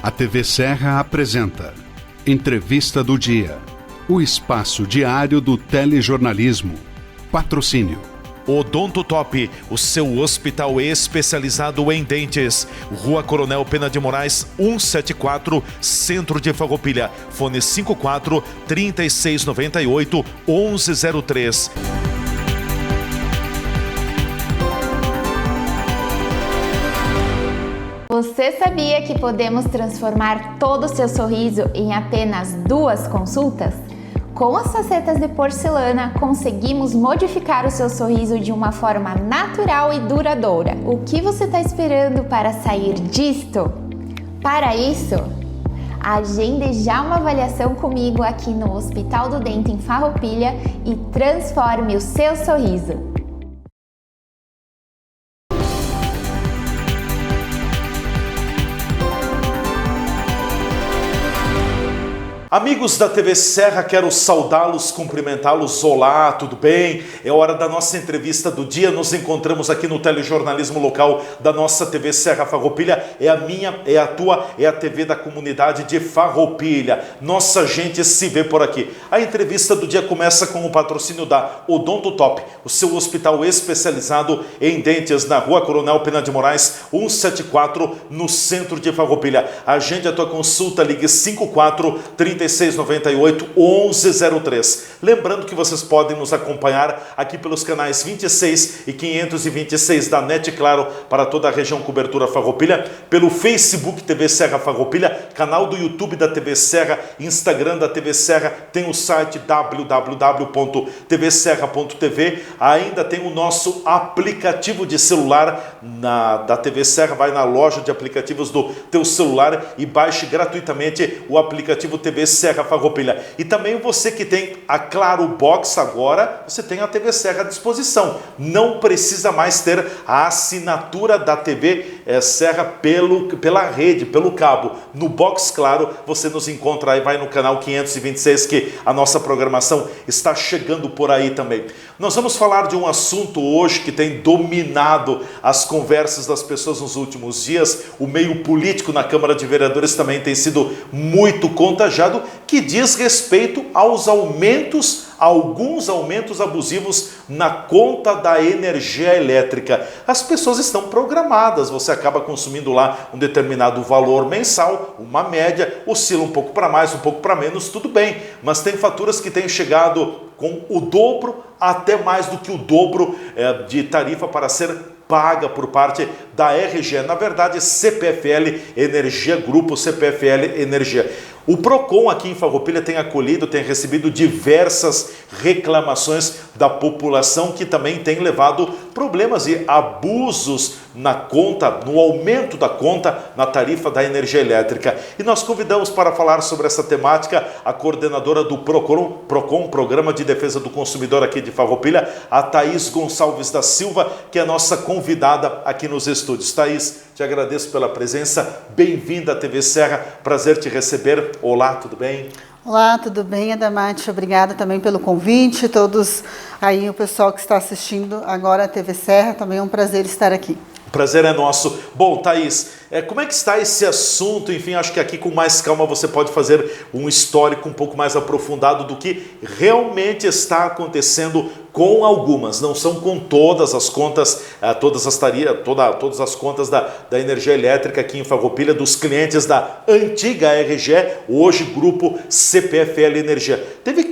A TV Serra apresenta Entrevista do Dia, o espaço diário do telejornalismo. Patrocínio Odonto Top, o seu hospital especializado em dentes. Rua Coronel Pena de Moraes, 174, Centro de Farroupilha. Fone 54 3698 1103. Você sabia que podemos transformar todo o seu sorriso em apenas 2 consultas? Com as facetas de porcelana, conseguimos modificar o seu sorriso de uma forma natural e duradoura. O que você está esperando para sair disto? Para isso, agende já uma avaliação comigo aqui no Hospital do Dente em Farroupilha e transforme o seu sorriso. Amigos da TV Serra, quero saudá-los, cumprimentá-los. Olá, tudo bem? É hora da nossa entrevista do dia. Nos encontramos aqui no telejornalismo local da nossa TV Serra Farroupilha. É a minha, é a tua, é a TV da comunidade de Farroupilha. Nossa gente se vê por aqui. A entrevista do dia começa com o patrocínio da Odonto Top, o seu hospital especializado em dentes na Rua Coronel Pena de Moraes, 174, no centro de Farroupilha. Agende a tua consulta, ligue 54 3698 1103. Lembrando que vocês podem nos acompanhar aqui pelos canais 26 e 526 da NET Claro para toda a região cobertura Farroupilha, pelo Facebook TV Serra Farroupilha, canal do YouTube da TV Serra, Instagram da TV Serra, tem o site www.tvserra.tv, ainda tem o nosso aplicativo de celular da TV Serra. Vai na loja de aplicativos do teu celular e baixe gratuitamente o aplicativo TV Serra Farroupilha. E também você que tem a Claro Box agora, você tem a TV Serra à disposição. Não precisa mais ter a assinatura da TV Serra pela rede, pelo cabo. No Box Claro você nos encontra aí, vai no canal 526 que a nossa programação está chegando por aí também. Nós vamos falar de um assunto hoje que tem dominado as conversas das pessoas nos últimos dias. O meio político na Câmara de Vereadores também tem sido muito contagiado, que diz respeito aos alguns aumentos abusivos na conta da energia elétrica. As pessoas estão programadas, você acaba consumindo lá um determinado valor mensal, uma média, oscila um pouco para mais, um pouco para menos, tudo bem, mas tem faturas que têm chegado com o dobro, até mais do que o dobro de tarifa para ser paga por parte da RGE, na verdade CPFL Energia, Grupo CPFL Energia. O PROCON aqui em Farroupilha tem acolhido, tem recebido diversas reclamações da população, que também tem levado problemas e abusos na conta, no aumento da conta na tarifa da energia elétrica. E nós convidamos para falar sobre essa temática a coordenadora do PROCON, Programa de Defesa do Consumidor aqui de Farroupilha, a Thaís Gonçalves da Silva, que é a nossa convidada aqui nos estúdios. Thaís, te agradeço pela presença, bem-vinda à TV Serra, prazer te receber. Olá, tudo bem? Olá, tudo bem, Adamate? Obrigada também pelo convite, todos aí, o pessoal que está assistindo agora a TV Serra, também é um prazer estar aqui. O prazer é nosso. Bom, Thaís, como é que está esse assunto? Enfim, acho que aqui com mais calma você pode fazer um histórico um pouco mais aprofundado do que realmente está acontecendo com algumas, não são com todas as contas, todas as contas da energia elétrica aqui em Farroupilha, dos clientes da antiga RGE, hoje Grupo CPFL Energia. Teve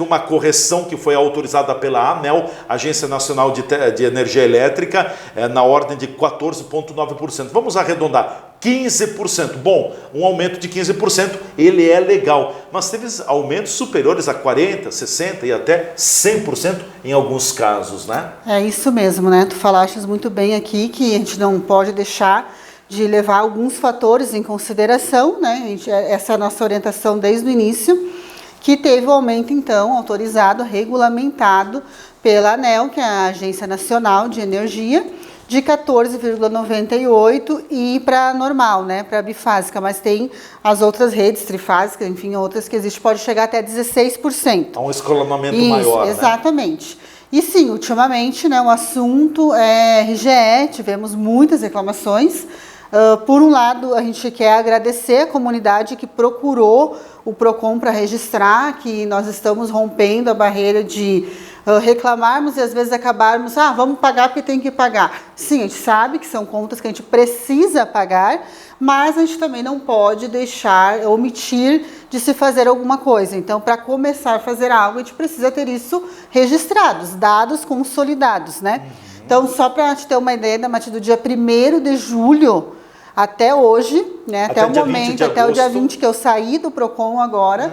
uma correção que foi autorizada pela ANEEL, Agência Nacional de Energia Elétrica, na ordem de 14,9%. Vamos arredondar, 15%. Bom, um aumento de 15%, ele é legal, mas teve aumentos superiores a 40%, 60% e até 100% em alguns casos, né? É isso mesmo, né? Tu falaste muito bem aqui que a gente não pode deixar de levar alguns fatores em consideração, né? Essa é a nossa orientação desde o início, que teve o aumento, então, autorizado, regulamentado pela ANEEL, que é a Agência Nacional de Energia, de 14,98 e para normal, né, para bifásica, mas tem as outras redes trifásicas, enfim, outras que existem, pode chegar até 16%. Há um escalonamento maior, né? Exatamente. E sim, ultimamente, né, o assunto é RGE, tivemos muitas reclamações, Por um lado, a gente quer agradecer a comunidade que procurou o PROCON para registrar, que nós estamos rompendo a barreira de reclamarmos e às vezes acabarmos, vamos pagar porque tem que pagar. Sim, a gente sabe que são contas que a gente precisa pagar, mas a gente também não pode deixar, omitir de se fazer alguma coisa. Então, para começar a fazer algo, a gente precisa ter isso registrado, os dados consolidados, né? Então, só para a gente ter uma ideia, da partir do dia 1º de julho até hoje, né, até o momento, até o dia 20 que eu saí do PROCON agora,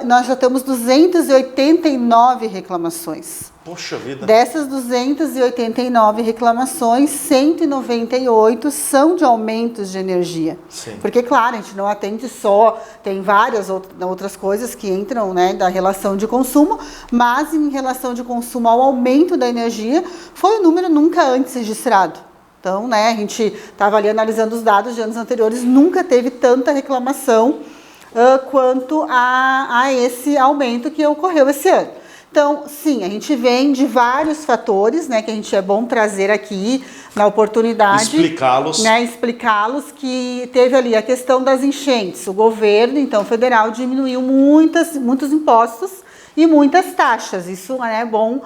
nós já temos 289 reclamações. Poxa vida! Dessas 289 reclamações, 198 são de aumentos de energia. Sim. Porque, claro, a gente não atende só, tem várias outras coisas que entram, né, da relação de consumo, mas em relação de consumo ao aumento da energia, foi um número nunca antes registrado. Então, né, a gente estava ali analisando os dados de anos anteriores, nunca teve tanta reclamação quanto a esse aumento que ocorreu esse ano. Então, sim, a gente vem de vários fatores, né, que a gente é bom trazer aqui na oportunidade. Explicá-los. Né, explicá-los, que teve ali a questão das enchentes. O governo, então, federal diminuiu muitos impostos e muitas taxas. Isso é bom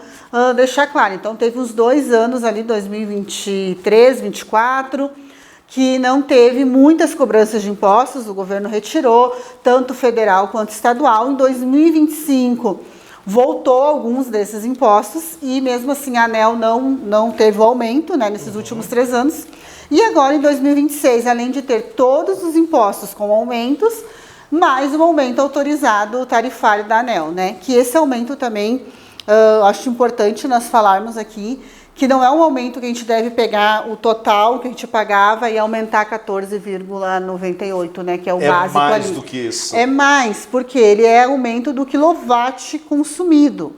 deixar claro. Então, teve uns 2 anos ali, 2023, 2024, que não teve muitas cobranças de impostos, o governo retirou, tanto federal quanto estadual. Em 2025, voltou alguns desses impostos e mesmo assim a ANEEL não teve o aumento, né, nesses últimos 3 anos. E agora, em 2026, além de ter todos os impostos com aumentos, mais um aumento autorizado tarifário da ANEEL, né? Que esse aumento também, acho importante nós falarmos aqui, que não é um aumento que a gente deve pegar o total que a gente pagava e aumentar 14,98, né? Que é o básico ali. É mais do que isso. É mais, porque ele é aumento do quilowatt consumido,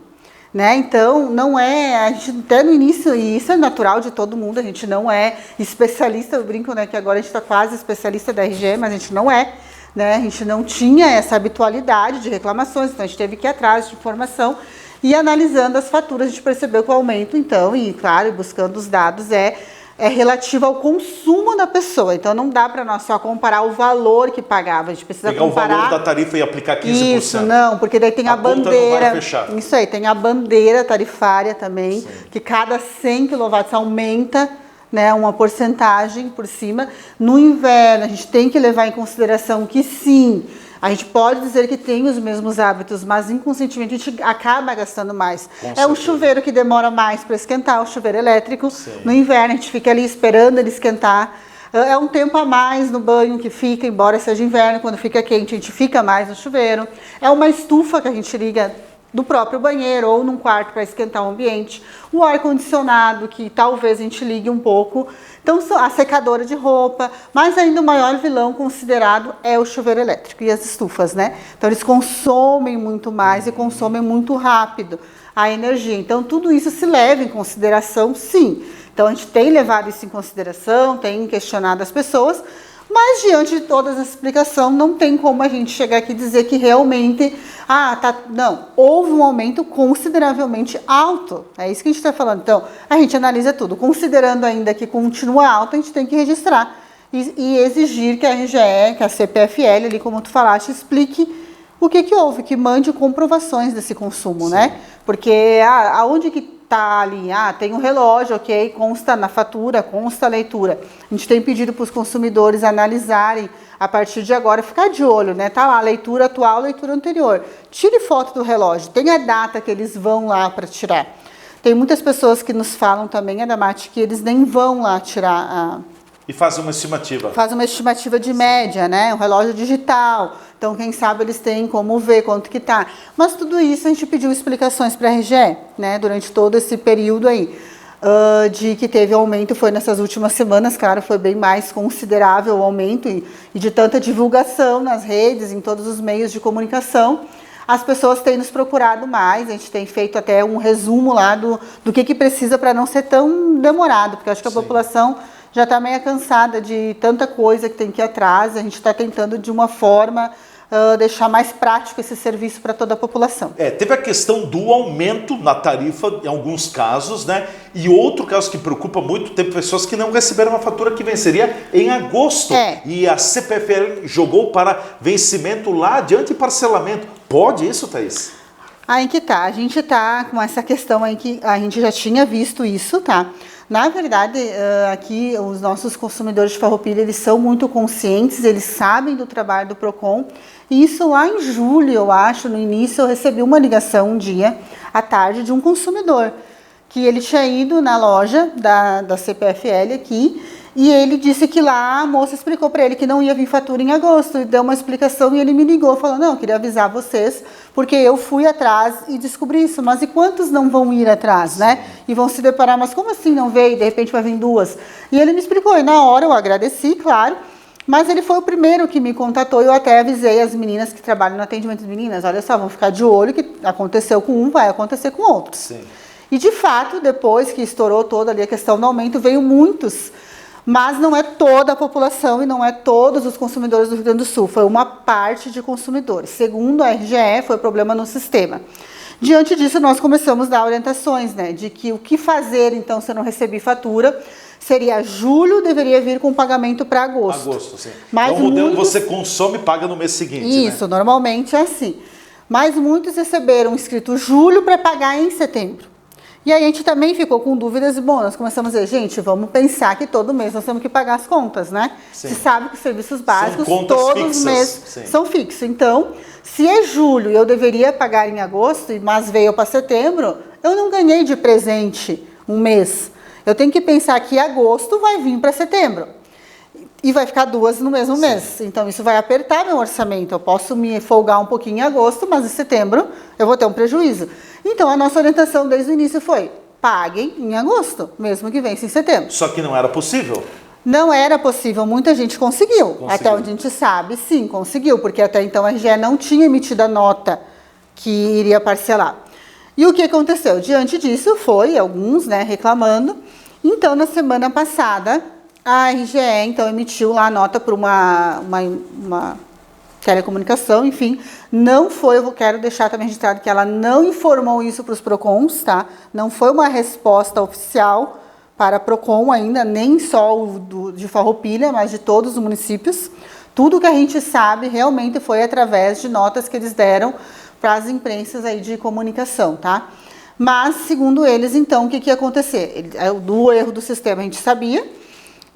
né? Então, não é, a gente até no início, e isso é natural de todo mundo, a gente não é especialista, eu brinco, né, que agora a gente está quase especialista da RGE, mas a gente não é, né? A gente não tinha essa habitualidade de reclamações, então a gente teve que ir atrás de informação e analisando as faturas a gente percebeu que o aumento, então, e claro, buscando os dados, é relativo ao consumo da pessoa. Então, não dá para nós só comparar o valor que pagava, a gente precisa comparar... Pegar o valor da tarifa e aplicar 15%. Isso, não, porque daí tem a bandeira... Conta não vai fechar. Isso aí, tem a bandeira tarifária também, sim, que cada 100 kW aumenta, né, uma porcentagem por cima. No inverno, a gente tem que levar em consideração que sim, a gente pode dizer que tem os mesmos hábitos, mas inconscientemente a gente acaba gastando mais. É um chuveiro que demora mais para esquentar, o chuveiro elétrico. Sim. No inverno a gente fica ali esperando ele esquentar. É um tempo a mais no banho que fica, embora seja inverno, quando fica quente a gente fica mais no chuveiro. É uma estufa que a gente liga do próprio banheiro ou num quarto para esquentar o ambiente. O ar-condicionado, que talvez a gente ligue um pouco. Então, a secadora de roupa, mas ainda o maior vilão considerado é o chuveiro elétrico e as estufas, né? Então, eles consomem muito mais e consomem muito rápido a energia. Então, tudo isso se leva em consideração, sim. Então, a gente tem levado isso em consideração, tem questionado as pessoas, mas diante de toda essa explicação, não tem como a gente chegar aqui e dizer que realmente, não, houve um aumento consideravelmente alto. É isso que a gente está falando. Então, a gente analisa tudo. Considerando ainda que continua alto, a gente tem que registrar e exigir que a RGE, que a CPFL, ali como tu falaste, explique o que houve, que mande comprovações desse consumo, sim, né? Porque aonde que tá ali, tem um relógio, ok, consta na fatura, consta a leitura. A gente tem pedido para os consumidores analisarem a partir de agora, ficar de olho, né? Tá lá, leitura atual, leitura anterior. Tire foto do relógio, tem a data que eles vão lá para tirar. Tem muitas pessoas que nos falam também, Adamati, que eles nem vão lá tirar E faz uma estimativa. Faz uma estimativa de média, né? Um relógio digital. Então, quem sabe eles têm como ver quanto que tá. Mas tudo isso a gente pediu explicações para a RGE, né? Durante todo esse período aí. De que teve aumento, foi nessas últimas semanas, claro, foi bem mais considerável o aumento e de tanta divulgação nas redes, em todos os meios de comunicação. As pessoas têm nos procurado mais, a gente tem feito até um resumo lá do que precisa para não ser tão demorado, porque eu acho que a população já está meio cansada de tanta coisa que tem que ir atrás, a gente está tentando de uma forma deixar mais prático esse serviço para toda a população. Teve a questão do aumento na tarifa em alguns casos, né? E outro caso que preocupa muito, teve pessoas que não receberam a fatura que venceria em agosto. E a CPFL jogou para vencimento lá adiante e parcelamento. Pode isso, Thaís? Aí que tá, a gente tá com essa questão aí que a gente já tinha visto isso, tá? Na verdade, aqui os nossos consumidores de Farroupilha, eles são muito conscientes, eles sabem do trabalho do PROCON. E isso lá em julho, eu acho, no início, eu recebi uma ligação um dia, à tarde, de um consumidor, que ele tinha ido na loja da CPFL aqui, e ele disse que lá a moça explicou para ele que não ia vir fatura em agosto, e deu uma explicação e ele me ligou, falou, não, eu queria avisar vocês, porque eu fui atrás e descobri isso, mas e quantos não vão ir atrás, né? E vão se deparar, mas como assim não veio, de repente vai vir duas? E ele me explicou, e na hora eu agradeci, claro, mas ele foi o primeiro que me contatou, e eu até avisei as meninas que trabalham no atendimento de meninas, olha só, vão ficar de olho, que aconteceu com um, vai acontecer com outros. Sim. E de fato, depois que estourou toda ali a questão do aumento, veio muitos. Mas não é toda a população e não é todos os consumidores do Rio Grande do Sul, foi uma parte de consumidores. Segundo a RGE, foi problema no sistema. Diante disso, nós começamos a dar orientações, né, de que o que fazer, então, se eu não receber fatura, seria julho, deveria vir com pagamento para agosto. Agosto, sim. Mas é o modelo você consome e paga no mês seguinte, isso, né? Normalmente é assim. Mas muitos receberam escrito julho para pagar em setembro. E aí a gente também ficou com dúvidas e, bom, nós começamos a dizer, gente, vamos pensar que todo mês nós temos que pagar as contas, né? Sim. Você sabe que os serviços básicos, todos os meses são fixos. Então, se é julho e eu deveria pagar em agosto, mas veio para setembro, eu não ganhei de presente um mês. Eu tenho que pensar que agosto vai vir para setembro. E vai ficar duas no mesmo mês. Então, isso vai apertar meu orçamento. Eu posso me folgar um pouquinho em agosto, mas em setembro eu vou ter um prejuízo. Então, a nossa orientação desde o início foi, paguem em agosto, mesmo que vença em setembro. Só que não era possível? Não era possível, muita gente conseguiu. Até onde a gente sabe, sim, conseguiu, porque até então a RGE não tinha emitido a nota que iria parcelar. E o que aconteceu? Diante disso, foi alguns, né, reclamando. Então, na semana passada, a RGE, então, emitiu lá a nota por uma telecomunicação, enfim, não foi, eu quero deixar também registrado que ela não informou isso para os PROCONs, tá? Não foi uma resposta oficial para PROCON ainda, nem só o de Farroupilha, mas de todos os municípios. Tudo que a gente sabe realmente foi através de notas que eles deram para as imprensas aí de comunicação, tá? Mas, segundo eles, então, o que ia acontecer? Do erro do sistema a gente sabia.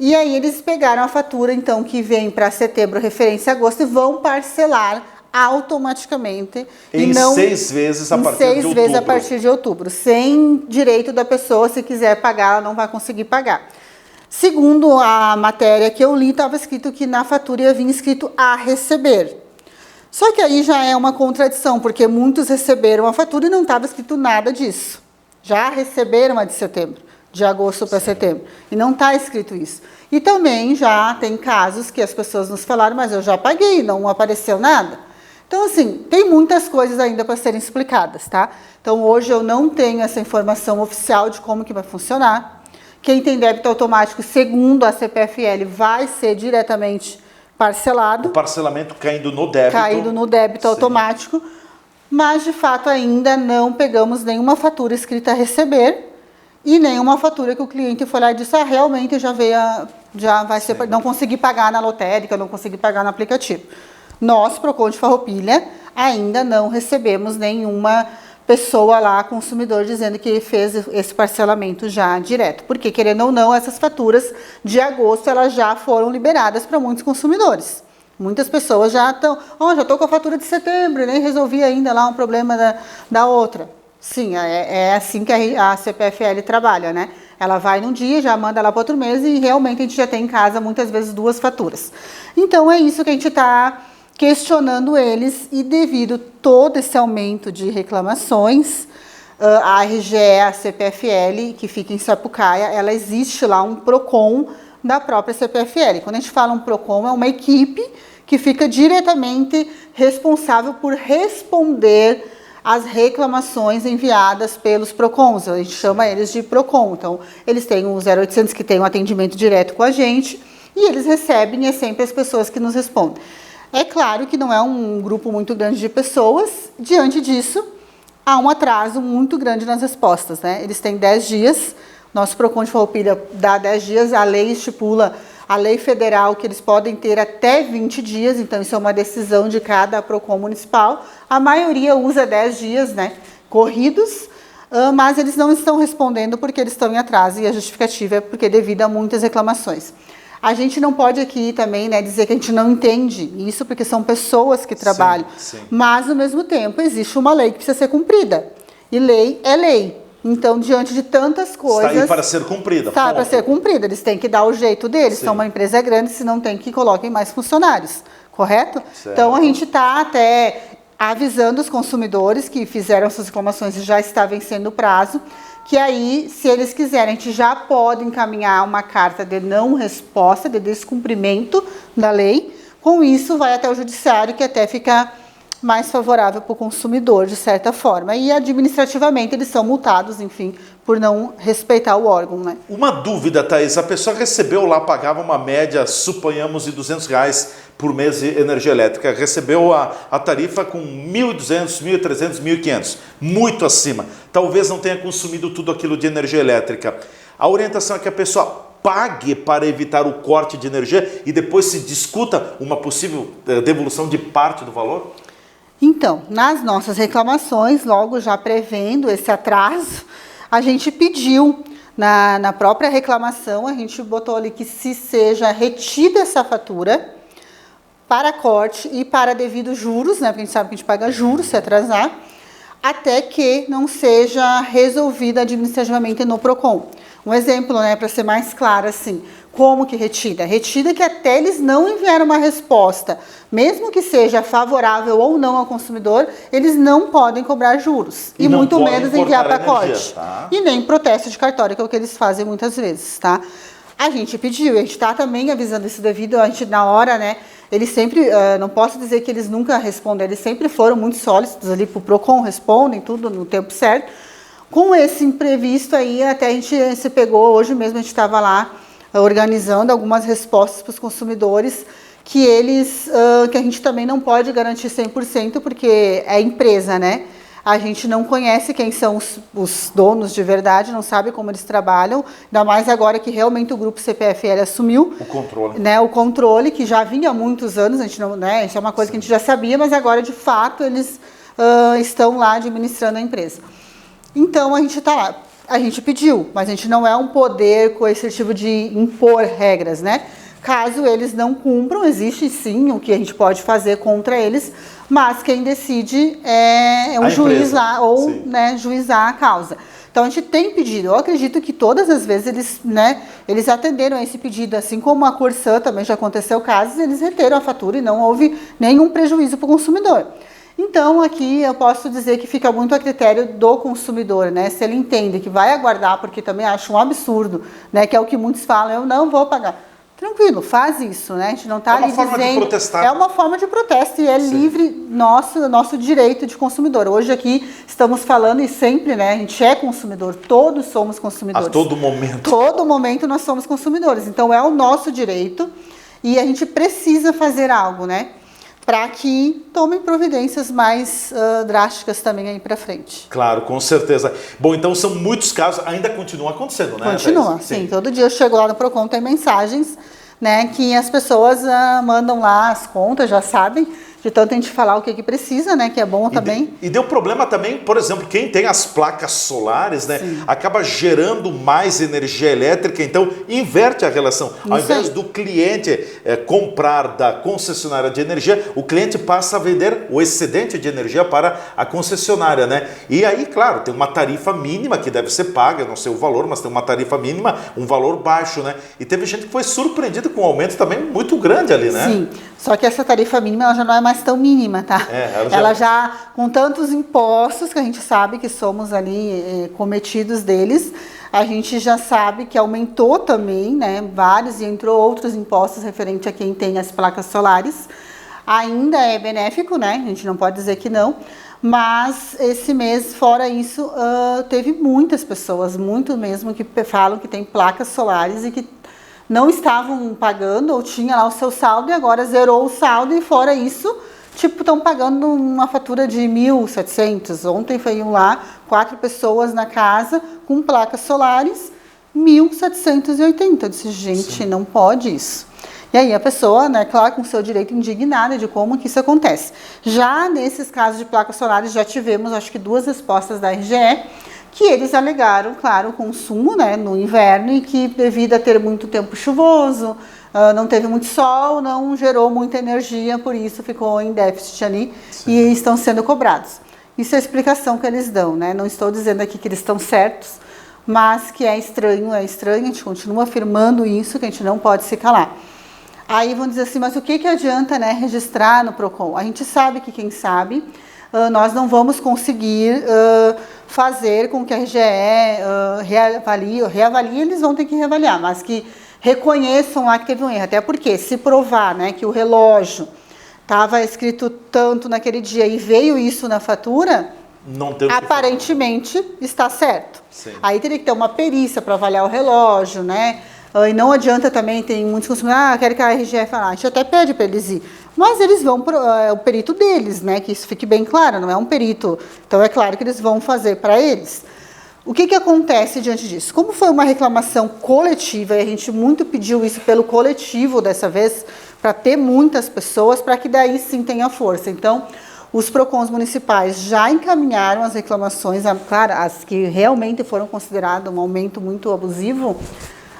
E aí eles pegaram a fatura, então, que vem para setembro, referência a agosto, e vão parcelar automaticamente. Em 6 vezes a partir de outubro. 6 vezes a partir de outubro. Sem direito da pessoa, se quiser pagar, ela não vai conseguir pagar. Segundo a matéria que eu li, estava escrito que na fatura ia vir escrito a receber. Só que aí já é uma contradição, porque muitos receberam a fatura e não estava escrito nada disso. Já receberam a de setembro. De agosto para setembro. E não está escrito isso. E também já tem casos que as pessoas nos falaram, mas eu já paguei, não apareceu nada. Então, assim, tem muitas coisas ainda para serem explicadas, tá? Então, hoje eu não tenho essa informação oficial de como que vai funcionar. Quem tem débito automático, segundo a CPFL, vai ser diretamente parcelado. O parcelamento caindo no débito. Caindo no débito automático. Mas, de fato, ainda não pegamos nenhuma fatura escrita a receber. E nenhuma fatura que o cliente foi lá e disse, realmente já vai ser, não consegui pagar na lotérica, não consegui pagar no aplicativo. Nós, PROCON de Farroupilha, ainda não recebemos nenhuma pessoa lá, consumidor, dizendo que fez esse parcelamento já direto. Porque, querendo ou não, essas faturas de agosto, elas já foram liberadas para muitos consumidores. Muitas pessoas já estão, já estou com a fatura de setembro, nem resolvi ainda lá um problema da outra. Sim, é assim que a CPFL trabalha, né? Ela vai num dia, já manda lá para outro mês e realmente a gente já tem em casa muitas vezes 2 faturas. Então é isso que a gente está questionando eles e devido todo esse aumento de reclamações, a RGE, a CPFL, que fica em Sapucaia, ela existe lá um PROCON da própria CPFL. Quando a gente fala um PROCON, é uma equipe que fica diretamente responsável por responder as reclamações enviadas pelos PROCONs, a gente chama eles de PROCON. Então, eles têm o 0800 que tem um atendimento direto com a gente e eles recebem, é sempre as pessoas que nos respondem. É claro que não é um grupo muito grande de pessoas. Diante disso, há um atraso muito grande nas respostas, né? Eles têm 10 dias, nosso PROCON de Farroupilha dá 10 dias, a lei estipula, a lei federal, que eles podem ter até 20 dias, então isso é uma decisão de cada PROCON municipal. A maioria usa 10 dias, né, corridos, mas eles não estão respondendo porque eles estão em atraso, e a justificativa é porque devido a muitas reclamações. A gente não pode aqui também, né, dizer que a gente não entende isso, porque são pessoas que trabalham. Sim. Mas, ao mesmo tempo, existe uma lei que precisa ser cumprida. E lei é lei. Então, diante de tantas coisas... Está aí para ser cumprida. Está para ser cumprida. Eles têm que dar o jeito deles. Sim. São uma empresa grande, se não tem que coloquem mais funcionários. Correto? Certo. Então, a gente está até avisando os consumidores que fizeram suas reclamações e já está vencendo o prazo, que aí, se eles quiserem, a gente já pode encaminhar uma carta de não resposta, de descumprimento da lei. Com isso, vai até o judiciário, que até fica mais favorável para o consumidor, de certa forma. E administrativamente, eles são multados, enfim, por não respeitar o órgão, né? Uma dúvida, Thaís. A pessoa recebeu lá, pagava uma média, suponhamos, de R$200 por mês de energia elétrica. Recebeu a tarifa com 1.200, 1.300, 1.500. Muito acima. Talvez não tenha consumido tudo aquilo de energia elétrica. A orientação é que a pessoa pague para evitar o corte de energia e depois se discuta uma possível devolução de parte do valor? Então, nas nossas reclamações, logo já prevendo esse atraso, a gente pediu, na própria reclamação, a gente botou ali que se seja retida essa fatura para corte e para devido juros, né, porque a gente sabe que a gente paga juros se atrasar, até que não seja resolvida administrativamente no PROCON. Um exemplo, né, para ser mais claro, assim, como que retida? Retida que até eles não enviaram uma resposta, mesmo que seja favorável ou não ao consumidor, eles não podem cobrar juros. E muito menos enviar pacote. Tá? E nem protesto de cartório, que é o que eles fazem muitas vezes, tá? A gente pediu, e a gente está também avisando isso devido, a gente na hora, né, eles sempre, não posso dizer que eles nunca respondem, eles sempre foram muito sólidos ali para o PROCON, respondem tudo no tempo certo. Com esse imprevisto aí, até a gente se pegou, hoje mesmo a gente estava lá organizando algumas respostas para os consumidores, que eles, que a gente também não pode garantir 100%, porque é empresa, né? A gente não conhece quem são os donos de verdade, não sabe como eles trabalham, ainda mais agora que realmente o grupo CPFL assumiu o controle, né, o controle, que já vinha há muitos anos, a gente não, né, isso é uma coisa que a gente já sabia, mas agora de fato eles estão lá administrando a empresa. Então a gente está lá, a gente pediu, mas a gente não é um poder coercitivo de impor regras, né? Caso eles não cumpram, existe sim o que a gente pode fazer contra eles, mas quem decide é um juiz lá, ou né, juizar a causa. Então a gente tem pedido, eu acredito que todas as vezes eles, né, eles atenderam a esse pedido, assim como a Corsã também já aconteceu casos, eles reteram a fatura e não houve nenhum prejuízo para o consumidor. Então, aqui eu posso dizer que fica muito a critério do consumidor, né? Se ele entende que vai aguardar, porque também acho um absurdo, né? Que é o que muitos falam, eu não vou pagar. Tranquilo, faz isso, né? A gente não está ali dizendo... É uma forma de protestar. É uma forma de protesto e é livre nosso direito de consumidor. Hoje aqui estamos falando e sempre, né? A gente é consumidor, todos somos consumidores. A todo momento. Todo momento nós somos consumidores. Então, é o nosso direito e a gente precisa fazer algo, né? Para que tomem providências mais drásticas também aí para frente. Claro, com certeza. Bom, então são muitos casos, ainda continua acontecendo, né? Continua, sim. Todo dia eu chego lá no PROCON, tem mensagens, né, que as pessoas mandam lá as contas, já sabem, de tanto a gente falar o que precisa, né, que é bom também. E deu problema também, por exemplo, quem tem as placas solares, né, acaba gerando mais energia elétrica, então inverte a relação. Ao invés do cliente comprar da concessionária de energia, o cliente passa a vender o excedente de energia para a concessionária, né? E aí, claro, tem uma tarifa mínima que deve ser paga, eu não sei o valor, mas tem uma tarifa mínima, um valor baixo, né? E teve gente que foi surpreendida com um aumento também muito grande ali, né? Sim, só que essa tarifa mínima ela já não é mais tão mínima, tá? Ela já, com tantos impostos que a gente sabe que somos ali cometidos deles, a gente já sabe que aumentou também, né? Vários, e entrou outros impostos referente a quem tem as placas solares. Ainda é benéfico, né? A gente não pode dizer que não. Mas esse mês, fora isso, teve muitas pessoas, muito mesmo, que falam que tem placas solares e que não estavam pagando ou tinha lá o seu saldo e agora zerou o saldo e fora isso, tipo, estão pagando uma fatura de 1.700. Ontem foi lá, 4 pessoas na casa com placas solares, 1.780. Eu disse, gente, sim, não pode isso. E aí a pessoa, né, claro, com seu direito indignada de como que isso acontece. Já nesses casos de placas solares, já tivemos, acho que 2 respostas da RGE, que eles alegaram, claro, o consumo, né, no inverno e que devido a ter muito tempo chuvoso, não teve muito sol, não gerou muita energia, por isso ficou em déficit ali. Sim. E estão sendo cobrados. Isso é a explicação que eles dão, né? Não estou dizendo aqui que eles estão certos, mas que é estranho, a gente continua afirmando isso, que a gente não pode se calar. Aí vão dizer assim, mas o que adianta, né, registrar no PROCON? A gente sabe que quem sabe, nós não vamos conseguir fazer com que a RGE reavalie, eles vão ter que reavaliar, mas que reconheçam lá que teve um erro. Até porque, se provar, né, que o relógio estava escrito tanto naquele dia e veio isso na fatura, não tem aparentemente está certo. Sim. Aí teria que ter uma perícia para avaliar o relógio, né? E não adianta também, tem muitos consumidores, quero que a RGE fale, a gente até pede para eles ir, mas eles vão, é o perito deles, né, que isso fique bem claro, não é um perito, então é claro que eles vão fazer para eles. O que acontece diante disso? Como foi uma reclamação coletiva, e a gente muito pediu isso pelo coletivo dessa vez, para ter muitas pessoas, para que daí sim tenha força. Então, os PROCONs municipais já encaminharam as reclamações, claro, as que realmente foram consideradas um aumento muito abusivo,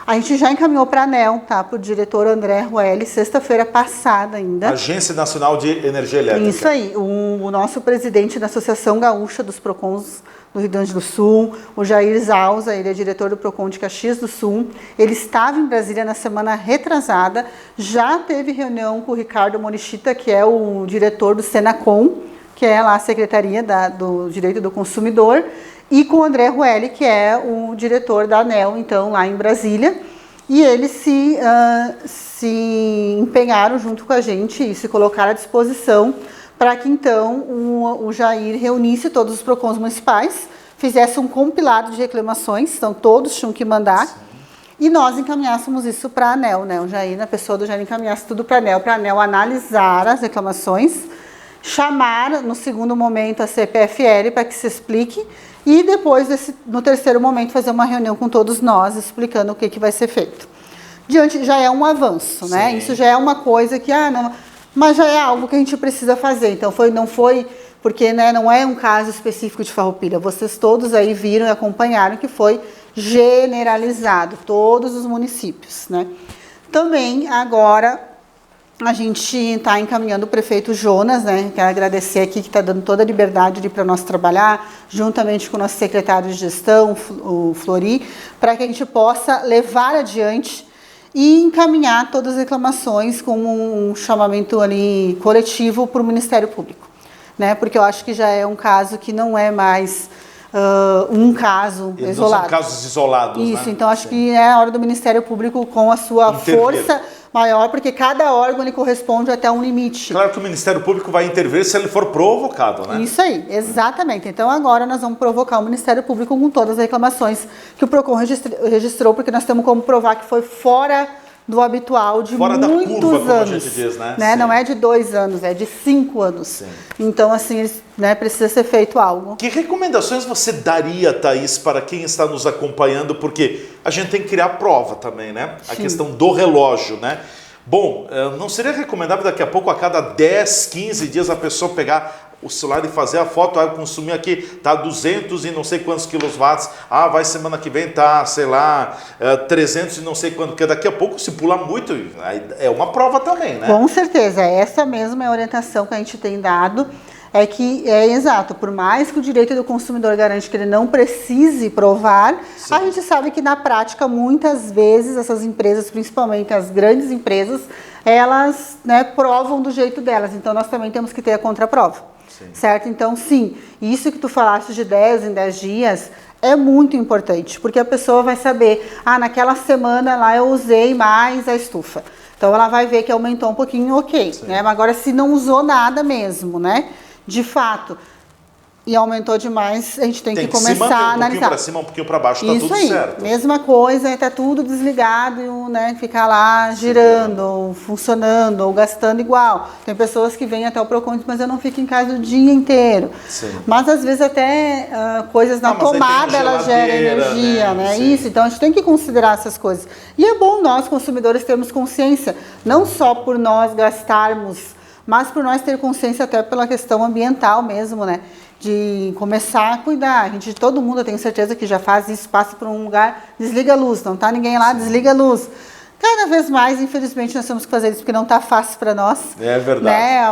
a gente já encaminhou para a ANEEL, tá? Para o diretor André Rueli, sexta-feira passada ainda. Agência Nacional de Energia Elétrica. Isso aí. O nosso presidente da Associação Gaúcha dos PROCONs do Rio Grande do Sul, o Jair Zausa, ele é diretor do PROCON de Caxias do Sul. Ele estava em Brasília na semana retrasada, já teve reunião com o Ricardo Morichita, que é o diretor do Senacom, que é lá a Secretaria do Direito do Consumidor, e com o André Rueli, que é o diretor da ANEEL, então, lá em Brasília. E eles se empenharam junto com a gente e se colocaram à disposição para que, então, o Jair reunisse todos os PROCONs municipais, fizesse um compilado de reclamações, então todos tinham que mandar, sim, e nós encaminhássemos isso para a ANEEL, né? O Jair, na pessoa do Jair, encaminhasse tudo para a ANEEL analisar as reclamações, chamar, no segundo momento, a CPFL para que se explique, e depois, no terceiro momento, fazer uma reunião com todos nós, explicando o que vai ser feito. Diante, já é um avanço, né? Isso já é uma coisa que, não, mas já é algo que a gente precisa fazer. Então, não foi, porque, né, não é um caso específico de Farroupilha. Vocês todos aí viram e acompanharam que foi generalizado, todos os municípios, né? Também, agora, a gente está encaminhando o prefeito Jonas, né? Quero agradecer aqui que está dando toda a liberdade para nós trabalhar, juntamente com o nosso secretário de gestão, o Flori, para que a gente possa levar adiante e encaminhar todas as reclamações com um chamamento ali coletivo para o Ministério Público, né? Porque eu acho que já é um caso que não é mais um caso isolado. Não são casos isolados, isso, né? Então acho que é a hora do Ministério Público com a sua força maior, porque cada órgão ele corresponde até um limite. Claro que o Ministério Público vai intervir se ele for provocado, né? Isso aí, exatamente. Então agora nós vamos provocar o Ministério Público com todas as reclamações que o PROCON registrou, porque nós temos como provar que foi fora do habitual de fora muitos da curva, anos. como a gente diz, né? Não é de 2 anos, é de 5 anos. Sim. Então, assim, né, precisa ser feito algo. Que recomendações você daria, Thaís, para quem está nos acompanhando? Porque a gente tem que criar prova também, né? Sim. A questão do relógio, né? Bom, não seria recomendável daqui a pouco, a cada 10, 15 dias, a pessoa pegar o celular e fazer a foto, eu consumi aqui, tá 200 e não sei quantos quilowatts, vai semana que vem tá, sei lá, 300 e não sei quanto, porque daqui a pouco se pula muito, é uma prova também, né? Com certeza, essa mesma é a orientação que a gente tem dado, é que é exato, por mais que o direito do consumidor garante que ele não precise provar, sim, a gente sabe que na prática, muitas vezes, essas empresas, principalmente as grandes empresas, elas, né, provam do jeito delas, então nós também temos que ter a contraprova. Sim. Certo? Então, sim, isso que tu falaste de 10 em 10 dias é muito importante, porque a pessoa vai saber, naquela semana lá eu usei mais a estufa. Então, ela vai ver que aumentou um pouquinho, ok, né? Mas agora, se não usou nada mesmo, né? De fato, e aumentou demais, a gente tem que se começar manter a um analisar. pouquinho para cima, um pouquinho para baixo, tá Isso tudo aí, certo. mesma coisa, tá tudo desligado, né, ficar lá girando, ou funcionando, ou gastando igual. Tem pessoas que vêm até o Procon, mas eu não fico em casa o dia inteiro. Sim. Mas às vezes até coisas na mas aí tem a tomada, ela gera geladeira, energia, né? Sim. Isso, então a gente tem que considerar essas coisas. E é bom nós, consumidores, termos consciência, não só por nós gastarmos, mas por nós ter consciência até pela questão ambiental mesmo, né? De começar a cuidar. A gente, todo mundo, eu tenho certeza que já faz isso, passa por um lugar, desliga a luz, não tá ninguém lá, desliga a luz. Cada vez mais, infelizmente, nós temos que fazer isso porque não tá fácil para nós. É verdade. Né?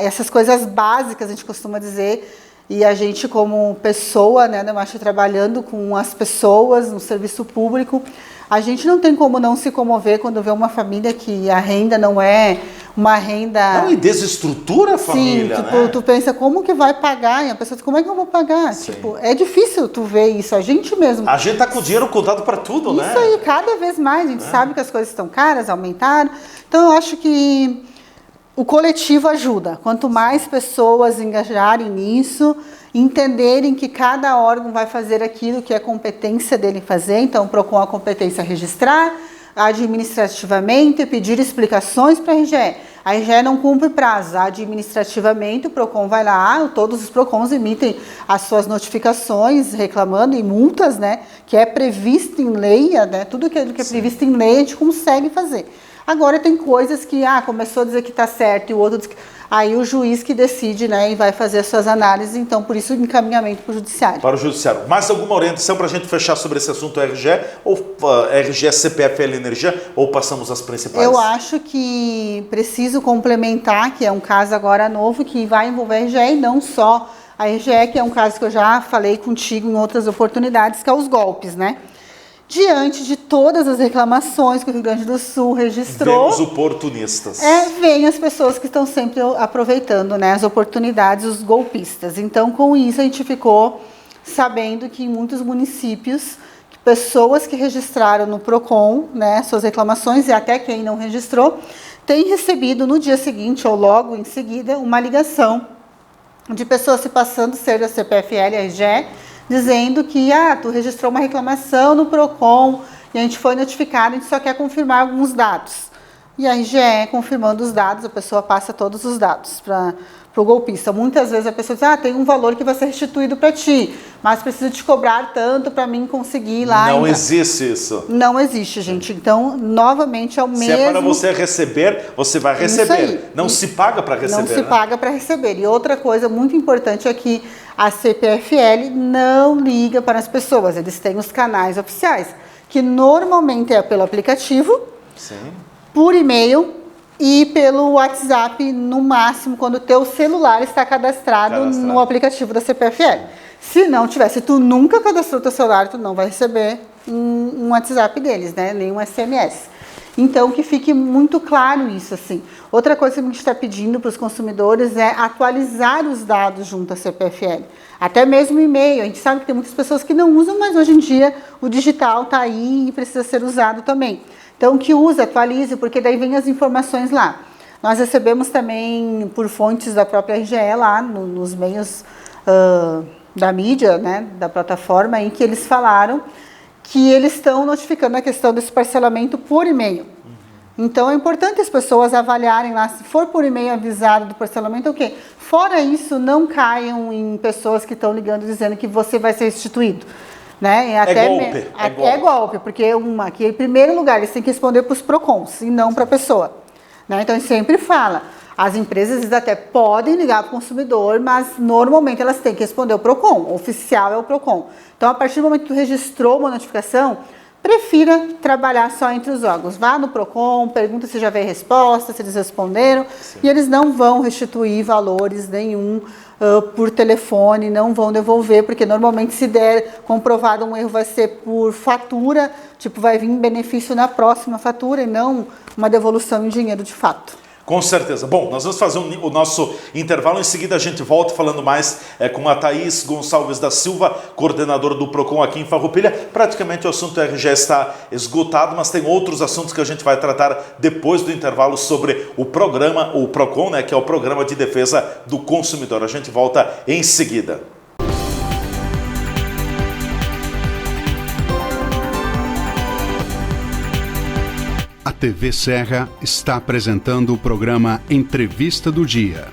Essas coisas básicas, a gente costuma dizer, e a gente como pessoa, né, trabalhando com as pessoas no serviço público, a gente não tem como não se comover quando vê uma família que a renda não é uma renda... Não, e desestrutura a família, Sim, né? tu pensa, como que vai pagar? E a pessoa diz, como é que eu vou pagar? Sim. Tipo, é difícil tu ver isso, a gente mesmo. A gente tá com o dinheiro contado para tudo, né? Isso aí, cada vez mais, a gente sabe que as coisas estão caras, aumentaram. Então, eu acho que o coletivo ajuda. Quanto mais pessoas engajarem nisso, entenderem que cada órgão vai fazer aquilo que é competência dele fazer. Então, o Procon a competência é registrar, administrativamente pedir explicações para a RGE. A RGE não cumpre prazo. Administrativamente, o Procon vai lá, todos os Procons emitem as suas notificações reclamando e multas, né, que é previsto em lei, né, tudo que é previsto em lei a gente consegue fazer. Agora tem coisas que, começou a dizer que está certo e o outro diz que... Aí o juiz que decide, né, e vai fazer as suas análises, então por isso o encaminhamento para o judiciário. Para o judiciário. Mais alguma orientação para a gente fechar sobre esse assunto RGE, ou RGE, CPFL Energia, ou passamos às principais? Eu acho que preciso complementar, que é um caso agora novo, que vai envolver a RGE e não só a RGE, que é um caso que eu já falei contigo em outras oportunidades, que é os golpes, né? Diante de todas as reclamações que o Rio Grande do Sul registrou... Vemos oportunistas. Vem as pessoas que estão sempre aproveitando, né, as oportunidades, os golpistas. Então, com isso, a gente ficou sabendo que em muitos municípios, pessoas que registraram no Procon, né, suas reclamações, e até quem não registrou, tem recebido no dia seguinte ou logo em seguida uma ligação de pessoas se passando ser da CPFL, a RGE, dizendo que, tu registrou uma reclamação no Procon e a gente foi notificado, a gente só quer confirmar alguns dados. E a RGE, confirmando os dados, a pessoa passa todos os dados para o golpista. Muitas vezes a pessoa diz, tem um valor que vai ser restituído para ti, mas preciso te cobrar tanto para mim conseguir ir lá. Não existe isso. Não existe, gente. Então, novamente, é o mesmo... Se é para você receber, você vai receber. Não se paga para receber. Não se paga para receber. E outra coisa muito importante é que a CPFL não liga para as pessoas. Eles têm os canais oficiais, que normalmente é pelo aplicativo, Sim. por e-mail e pelo WhatsApp, no máximo, quando o teu celular está cadastrado no aplicativo da CPFL. Se não tiver, se tu nunca cadastrou teu celular, tu não vai receber um WhatsApp deles, né? Nem um SMS. Então, que fique muito claro isso, assim. Outra coisa que a gente está pedindo para os consumidores é atualizar os dados junto à CPFL. Até mesmo o e-mail. A gente sabe que tem muitas pessoas que não usam, mas hoje em dia o digital está aí e precisa ser usado também. Então, que use, atualize, porque daí vem as informações lá. Nós recebemos também por fontes da própria RGE lá, nos meios da mídia, né, da plataforma, em que eles falaram que eles estão notificando a questão desse parcelamento por e-mail. Então, é importante as pessoas avaliarem lá, se for por e-mail avisado do parcelamento, ok. Fora isso, não caiam em pessoas que estão ligando dizendo que você vai ser restituído. Né? É golpe, porque que em primeiro lugar eles têm que responder para os PROCONs e não para a pessoa. Né? Então, a gente sempre fala, as empresas eles até podem ligar para o consumidor, mas normalmente elas têm que responder o PROCON, o oficial é o PROCON. Então, a partir do momento que tu registrou uma notificação, prefira trabalhar só entre os órgãos. Vá no PROCON, pergunta se já veio resposta, se eles responderam, Sim. E eles não vão restituir valores nenhum por telefone, não vão devolver, porque normalmente se der comprovado um erro vai ser por fatura, tipo vai vir benefício na próxima fatura e não uma devolução em dinheiro de fato. Com certeza. Bom, nós vamos fazer o nosso intervalo. Em seguida a gente volta falando mais com a Thaís Gonçalves da Silva, coordenadora do PROCON aqui em Farroupilha. Praticamente o assunto já está esgotado, mas tem outros assuntos que a gente vai tratar depois do intervalo sobre o programa, o PROCON, que é o Programa de Defesa do Consumidor. A gente volta em seguida. A TV Serra está apresentando o programa Entrevista do Dia.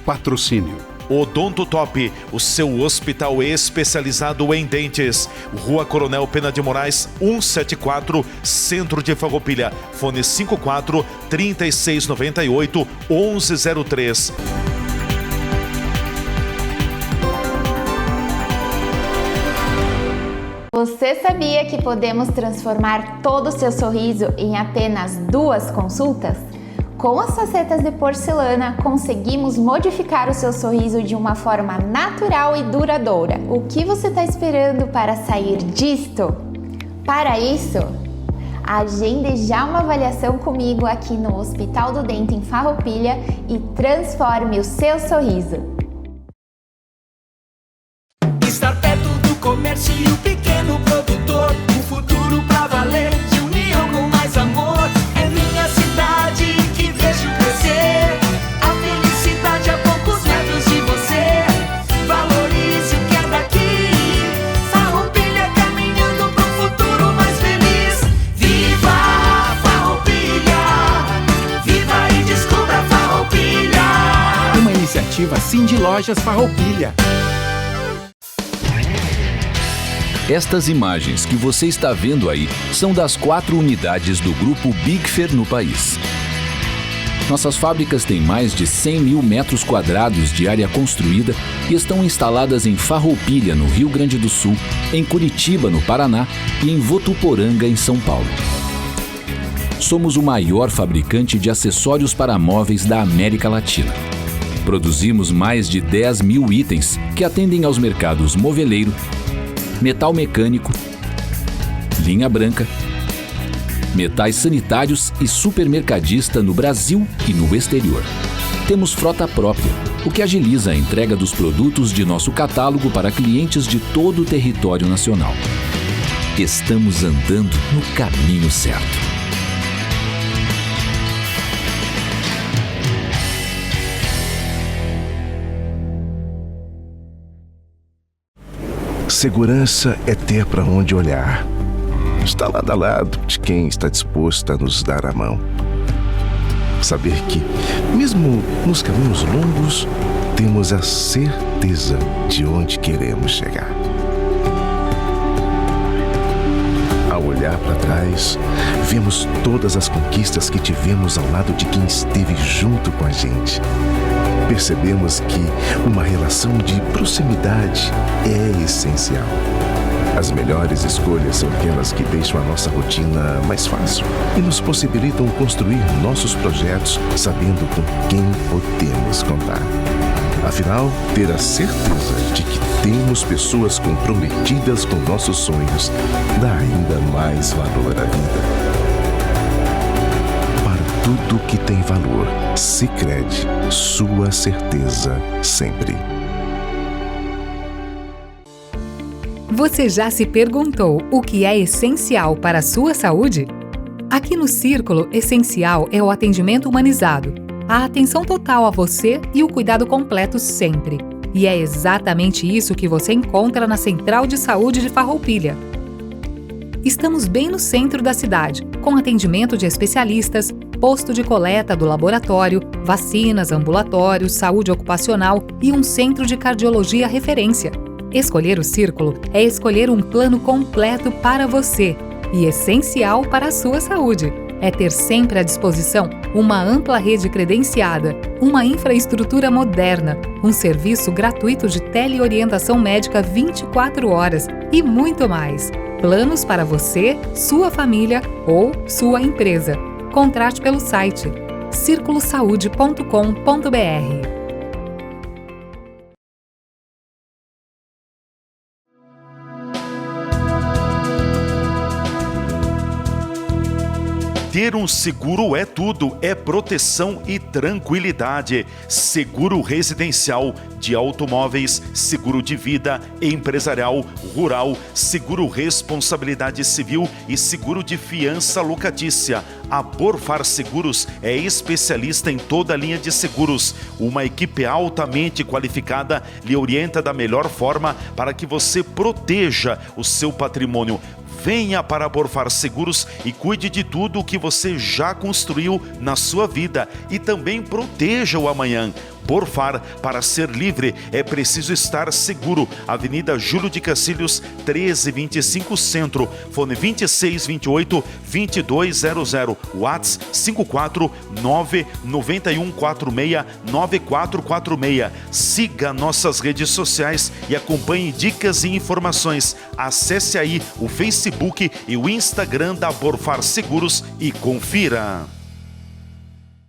Patrocínio. Odonto Top, o seu hospital especializado em dentes. Rua Coronel Pena de Moraes, 174, Centro de Farroupilha. Fone 54 3698 1103. Você sabia que podemos transformar todo o seu sorriso em apenas 2 consultas? Com as facetas de porcelana, conseguimos modificar o seu sorriso de uma forma natural e duradoura. O que você está esperando para sair disto? Para isso, agende já uma avaliação comigo aqui no Hospital do Dente em Farroupilha e transforme o seu sorriso. Estar perto do comércio e o pequeno produtor, o futuro pra valer, de união com mais amor. É minha cidade que vejo crescer, a felicidade a poucos metros de você. Valorize o que é daqui, Farroupilha caminhando pro futuro mais feliz. Viva Farroupilha, viva e descubra Farroupilha. Uma iniciativa Cindy Lojas Farroupilha. Estas imagens que você está vendo aí são das 4 unidades do Grupo Bigfer no país. Nossas fábricas têm mais de 100 mil metros quadrados de área construída e estão instaladas em Farroupilha, no Rio Grande do Sul, em Curitiba, no Paraná e em Votuporanga, em São Paulo. Somos o maior fabricante de acessórios para móveis da América Latina. Produzimos mais de 10 mil itens que atendem aos mercados moveleiro, metal mecânico, linha branca, metais sanitários e supermercadista no Brasil e no exterior. Temos frota própria, o que agiliza a entrega dos produtos de nosso catálogo para clientes de todo o território nacional. Estamos andando no caminho certo. Segurança é ter para onde olhar. Está lado a lado de quem está disposto a nos dar a mão. Saber que, mesmo nos caminhos longos, temos a certeza de onde queremos chegar. Ao olhar para trás, vemos todas as conquistas que tivemos ao lado de quem esteve junto com a gente. Percebemos que uma relação de proximidade é essencial. As melhores escolhas são aquelas que deixam a nossa rotina mais fácil e nos possibilitam construir nossos projetos sabendo com quem podemos contar. Afinal, ter a certeza de que temos pessoas comprometidas com nossos sonhos dá ainda mais valor à vida. Tudo que tem valor, Sicredi, sua certeza sempre. Você já se perguntou o que é essencial para a sua saúde? Aqui no Círculo, essencial é o atendimento humanizado, a atenção total a você e o cuidado completo sempre. E é exatamente isso que você encontra na Central de Saúde de Farroupilha. Estamos bem no centro da cidade, com atendimento de especialistas, posto de coleta do laboratório, vacinas, ambulatórios, saúde ocupacional e um centro de cardiologia referência. Escolher o Círculo é escolher um plano completo para você e essencial para a sua saúde. É ter sempre à disposição uma ampla rede credenciada, uma infraestrutura moderna, um serviço gratuito de teleorientação médica 24 horas e muito mais. Planos para você, sua família ou sua empresa. Contrate pelo site circulosaude.com.br. Ter um seguro é tudo, é proteção e tranquilidade. Seguro residencial, de automóveis, seguro de vida, empresarial, rural, seguro responsabilidade civil e seguro de fiança locatícia. A Borfar Seguros é especialista em toda a linha de seguros. Uma equipe altamente qualificada lhe orienta da melhor forma para que você proteja o seu patrimônio. Venha para a Borfar Seguros e cuide de tudo o que você já construiu na sua vida e também proteja o amanhã. Borfar, para ser livre, é preciso estar seguro. Avenida Júlio de Cacilhos, 1325 Centro. Fone 2628-2200. WhatsApp 549-9146-9446. Siga nossas redes sociais e acompanhe dicas e informações. Acesse aí o Facebook e o Instagram da Borfar Seguros e confira.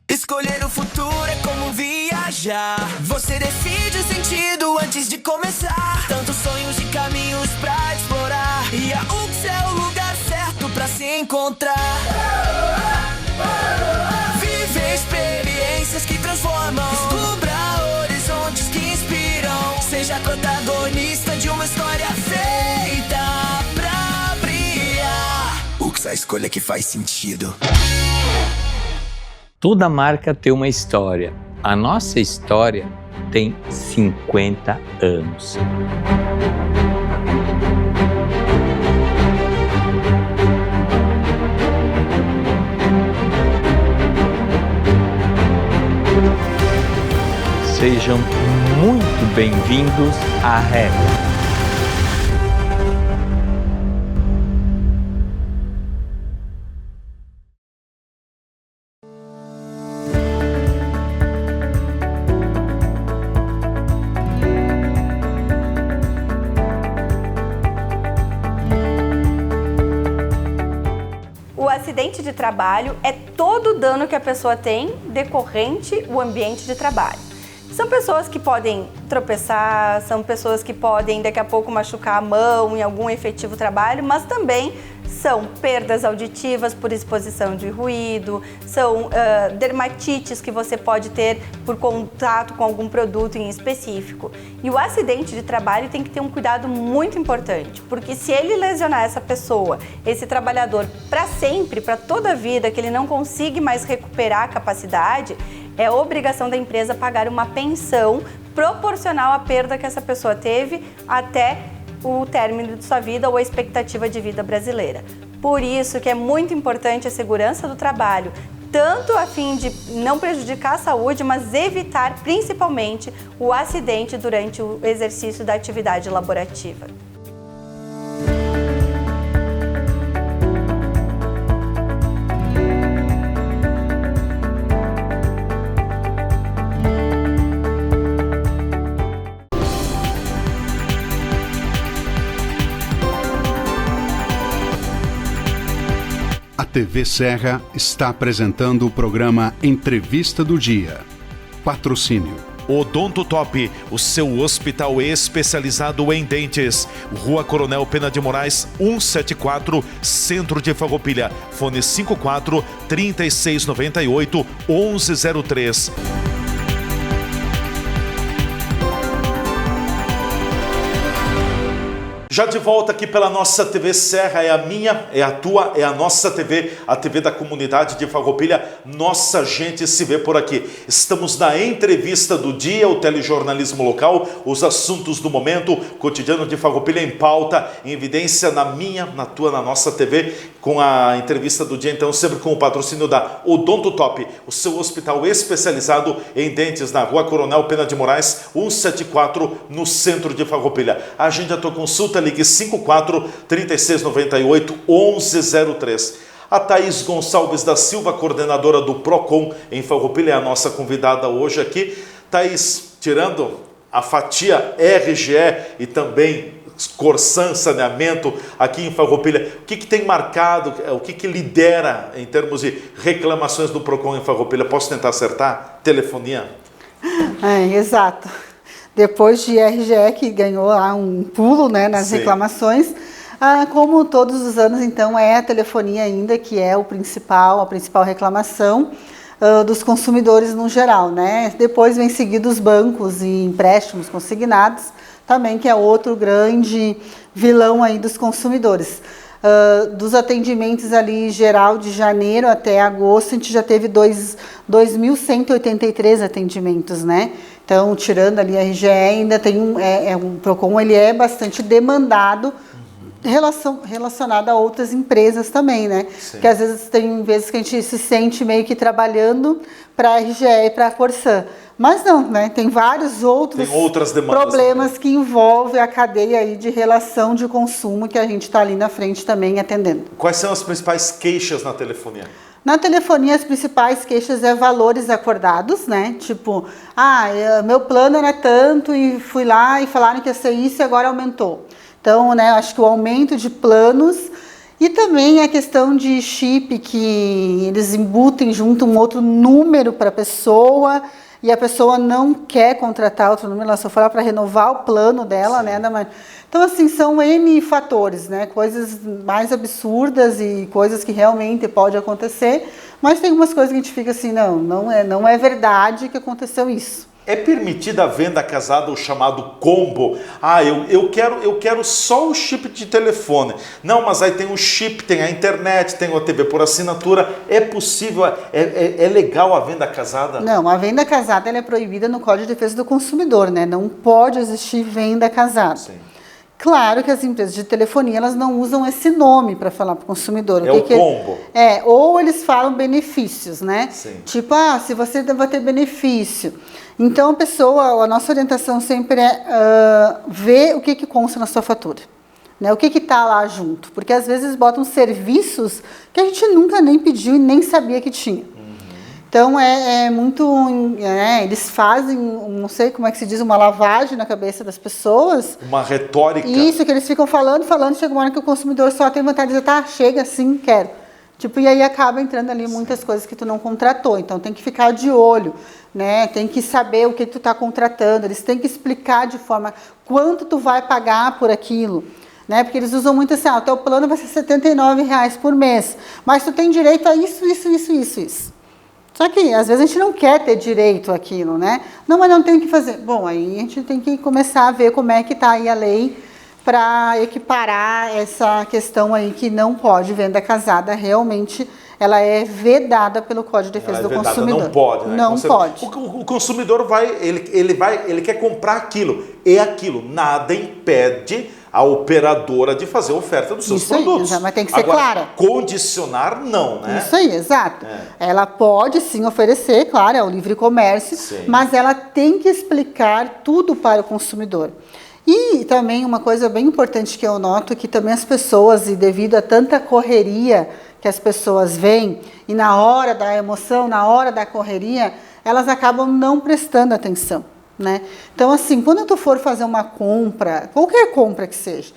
Escolher o futuro é como viajar. Você decide o sentido antes de começar. Tantos sonhos e caminhos pra explorar. E a UX é o lugar certo pra se encontrar. Viver experiências que transformam. Descubra horizontes que inspiram. Seja protagonista de uma história feita pra brilhar. UX, a escolha que faz sentido. Toda marca tem uma história. A nossa história tem 50 anos. Sejam muito bem-vindos à Regra. O acidente de trabalho é todo o dano que a pessoa tem decorrente do ambiente de trabalho. São pessoas que podem tropeçar, são pessoas que podem daqui a pouco machucar a mão em algum efetivo trabalho, mas também são perdas auditivas por exposição de ruído, são dermatites que você pode ter por contato com algum produto em específico. E o acidente de trabalho tem que ter um cuidado muito importante, porque se ele lesionar essa pessoa, esse trabalhador, para sempre, para toda a vida, que ele não consiga mais recuperar a capacidade, é obrigação da empresa pagar uma pensão proporcional à perda que essa pessoa teve até o término de sua vida ou a expectativa de vida brasileira. Por isso que é muito importante a segurança do trabalho, tanto a fim de não prejudicar a saúde, mas evitar principalmente o acidente durante o exercício da atividade laborativa. A TV Serra está apresentando o programa Entrevista do Dia. Patrocínio. Odonto Top, o seu hospital especializado em dentes. Rua Coronel Pena de Moraes, 174, Centro de Farroupilha. Fone 54-3698-1103. Já de volta aqui pela nossa TV Serra, é a minha, é a tua, é a nossa TV, a TV da comunidade de Farroupilha. Nossa gente se vê por aqui. Estamos na entrevista do dia, o telejornalismo local, os assuntos do momento, cotidiano de Farroupilha em pauta, em evidência na minha, na tua, na nossa TV, com a entrevista do dia, então sempre com o patrocínio da Odonto Top, o seu hospital especializado em dentes na Rua Coronel Pena de Moraes, 174, no centro de Farroupilha. Agende a tua consulta, ligue 54-3698-1103. A Thaís Gonçalves da Silva, coordenadora do PROCON em Farroupilha, é a nossa convidada hoje aqui. Thaís, tirando a fatia RGE e também Corsan, saneamento aqui em Farroupilha, o que tem marcado, o que lidera em termos de reclamações do PROCON em Farroupilha? Posso tentar acertar? Telefonia? Exato. Depois de RGE, que ganhou lá um pulo, né, nas Sim. reclamações, Como todos os anos, então, é a telefonia ainda que é a principal reclamação dos consumidores no geral, né? Depois vem seguido os bancos e empréstimos consignados, também que é outro grande vilão aí dos consumidores. Dos atendimentos ali geral de janeiro até agosto, a gente já teve 2.183 atendimentos, né? Então, tirando ali a RGE, ainda tem o Procon, ele é bastante demandado, relacionado a outras empresas também, né? Sim. Porque às vezes tem vezes que a gente se sente meio que trabalhando para a RGE e para a Corsan. Mas não, né? Tem vários outros problemas que envolvem a cadeia aí de relação de consumo que a gente está ali na frente também atendendo. Quais são as principais queixas na telefonia? Na telefonia, as principais queixas é valores acordados, né? Tipo, meu plano era tanto e fui lá e falaram que ia ser isso e agora aumentou. Então, né, acho que o aumento de planos e também a questão de chip, que eles embutem junto um outro número para a pessoa e a pessoa não quer contratar outro número, ela só foi lá para renovar o plano dela, sim, né? Então, assim, são N fatores, né? Coisas mais absurdas e coisas que realmente pode acontecer, mas tem algumas coisas que a gente fica assim, não é verdade que aconteceu isso. É permitida a venda casada, o chamado combo? Eu quero só o chip de telefone. Não, mas aí tem o chip, tem a internet, tem a TV por assinatura. É possível, é legal a venda casada? Não, a venda casada ela é proibida no Código de Defesa do Consumidor, né? Não pode existir venda casada. Sim. Claro que as empresas de telefonia, elas não usam esse nome para falar para o consumidor. O combo. Ou eles falam benefícios, né? Sim. Tipo, se você vai ter benefício. Então, a nossa orientação sempre é ver o que consta na sua fatura. Né? O que está lá junto. Porque às vezes botam serviços que a gente nunca nem pediu e nem sabia que tinha. Então, eles fazem, não sei como é que se diz, uma lavagem na cabeça das pessoas. Uma retórica. Isso, que eles ficam falando, chega uma hora que o consumidor só tem vontade de dizer, chega sim, quero. Tipo, e aí acaba entrando ali muitas coisas que tu não contratou. Então, tem que ficar de olho, né? Tem que saber o que tu está contratando. Eles têm que explicar de forma quanto tu vai pagar por aquilo. Né? Porque eles usam muito assim, o teu plano vai ser R$79 por mês, mas tu tem direito a isso. Só que, às vezes, a gente não quer ter direito àquilo, né? Não, mas não tem o que fazer. Bom, aí a gente tem que começar a ver como é que está aí a lei para equiparar essa questão aí que não pode venda casada. Realmente, ela é vedada pelo Código de Defesa do Consumidor. Não pode, né? Não pode. O consumidor ele quer comprar aquilo. É aquilo. Nada impede a operadora de fazer a oferta dos seus produtos. Mas tem que ser clara. Condicionar, não, né? Isso aí, exato. Ela pode sim oferecer, claro, é o livre comércio, mas ela tem que explicar tudo para o consumidor. E também uma coisa bem importante que eu noto, que também as pessoas, e devido a tanta correria que as pessoas veem, e na hora da emoção, na hora da correria, elas acabam não prestando atenção. Né? Então, assim, quando tu for fazer uma compra, qualquer compra que seja,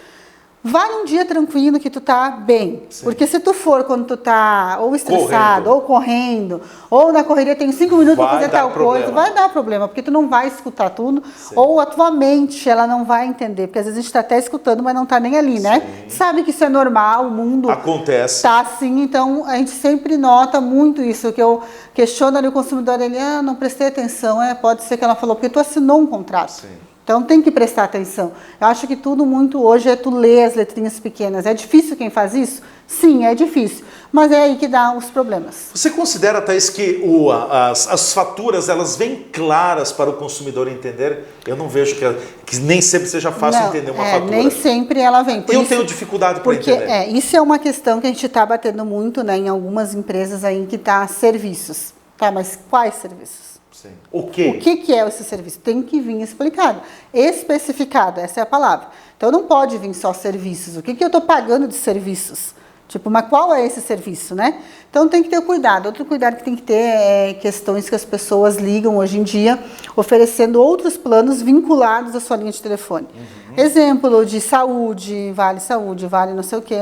vá num dia tranquilo que tu tá bem. Sim. Porque se tu for quando tu tá ou estressado, ou correndo, ou na correria tem 5 minutos para fazer tal coisa, vai dar problema, porque tu não vai escutar tudo, ou a tua mente, ela não vai entender, porque às vezes a gente tá até escutando, mas não tá nem ali, né? Sabe que isso é normal, o mundo acontece. Tá assim, então a gente sempre nota muito isso, que eu questiono ali o consumidor, ele, não prestei atenção, pode ser que ela falou, porque tu assinou um contrato. Sim. Então, tem que prestar atenção. Eu acho que tudo muito hoje é tu ler as letrinhas pequenas. É difícil quem faz isso? Sim, é difícil. Mas é aí que dá os problemas. Você considera, Thaís, que as faturas, elas vêm claras para o consumidor entender? Eu não vejo que nem sempre seja fácil entender uma fatura. Nem sempre ela vem. Eu tenho dificuldade para entender. Isso é uma questão que a gente está batendo muito, né, em algumas empresas aí que está serviços. Tá, mas quais serviços? Sim. O quê? O que é esse serviço? Tem que vir explicado, especificado, essa é a palavra. Então, não pode vir só serviços. O que eu estou pagando de serviços? Tipo, mas qual é esse serviço, né? Então, tem que ter cuidado. Outro cuidado que tem que ter é questões que as pessoas ligam hoje em dia, oferecendo outros planos vinculados à sua linha de telefone. Exemplo de saúde, vale não sei o quê.